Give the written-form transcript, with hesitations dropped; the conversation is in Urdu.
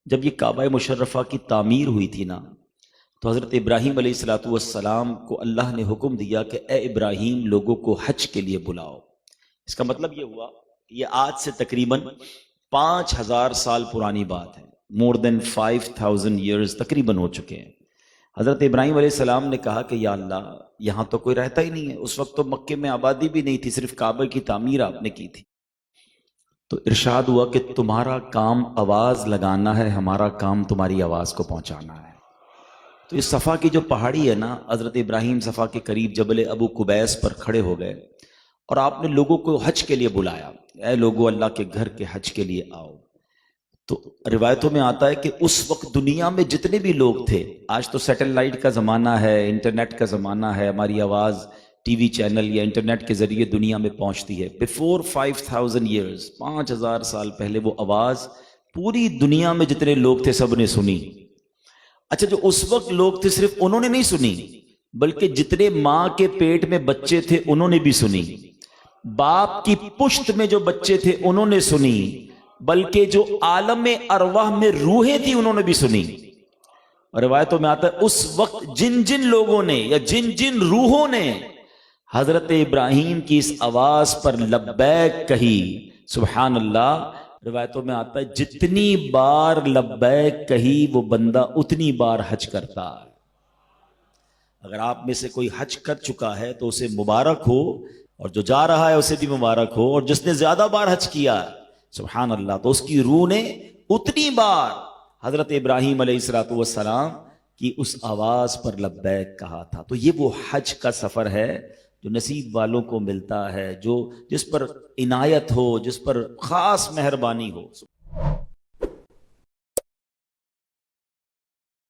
جب یہ کعبہ مشرفہ کی تعمیر ہوئی تھی نا، تو حضرت ابراہیم علیہ الصلوۃ والسلام کو اللہ نے حکم دیا کہ اے ابراہیم لوگوں کو حج کے لیے بلاؤ۔ اس کا مطلب یہ ہوا کہ یہ آج سے تقریباً 5000 سال پرانی بات ہے، مور دین 5000 ایئرز تقریباً ہو چکے ہیں۔ حضرت ابراہیم علیہ السلام نے کہا کہ یا اللہ یہاں تو کوئی رہتا ہی نہیں ہے، اس وقت تو مکے میں آبادی بھی نہیں تھی، صرف کعبہ کی تعمیر آپ نے کی تھی۔ تو ارشاد ہوا کہ تمہارا کام آواز لگانا ہے، ہمارا کام تمہاری آواز کو پہنچانا ہے۔ تو اس صفا کی جو پہاڑی ہے نا، حضرت ابراہیم صفا کے قریب جبل ابو قبیس پر کھڑے ہو گئے اور آپ نے لوگوں کو حج کے لیے بلایا، اے لوگو اللہ کے گھر کے حج کے لیے آؤ۔ تو روایتوں میں آتا ہے کہ اس وقت دنیا میں جتنے بھی لوگ تھے، آج تو سیٹلائٹ کا زمانہ ہے، انٹرنیٹ کا زمانہ ہے، ہماری آواز ٹی وی چینل یا انٹرنیٹ کے ذریعے دنیا میں پہنچتی ہے۔ بیفور 5000 ایئرز، 5000 سال پہلے وہ آواز پوری دنیا میں جتنے لوگ تھے سب نے سنی۔ اچھا، جو اس وقت لوگ تھے صرف انہوں نے نہیں سنی، بلکہ جتنے ماں کے پیٹ میں بچے تھے انہوں نے بھی سنی، باپ کی پشت میں جو بچے تھے انہوں نے سنی، بلکہ جو عالم ارواح میں روحیں تھی انہوں نے بھی سنی۔ اور روایتوں میں آتا ہے اس وقت جن جن لوگوں نے یا جن جن روحوں نے حضرت ابراہیم کی اس آواز پر لبیک کہی، سبحان اللہ، روایتوں میں آتا ہے جتنی بار لبیک کہی وہ بندہ اتنی بار حج کرتا ہے۔ اگر آپ میں سے کوئی حج کر چکا ہے تو اسے مبارک ہو، اور جو جا رہا ہے اسے بھی مبارک ہو، اور جس نے زیادہ بار حج کیا سبحان اللہ تو اس کی روح نے اتنی بار حضرت ابراہیم علیہ السلام کی اس آواز پر لبیک کہا تھا۔ تو یہ وہ حج کا سفر ہے جو نصیب والوں کو ملتا ہے، جس پر عنایت ہو، جس پر خاص مہربانی ہو۔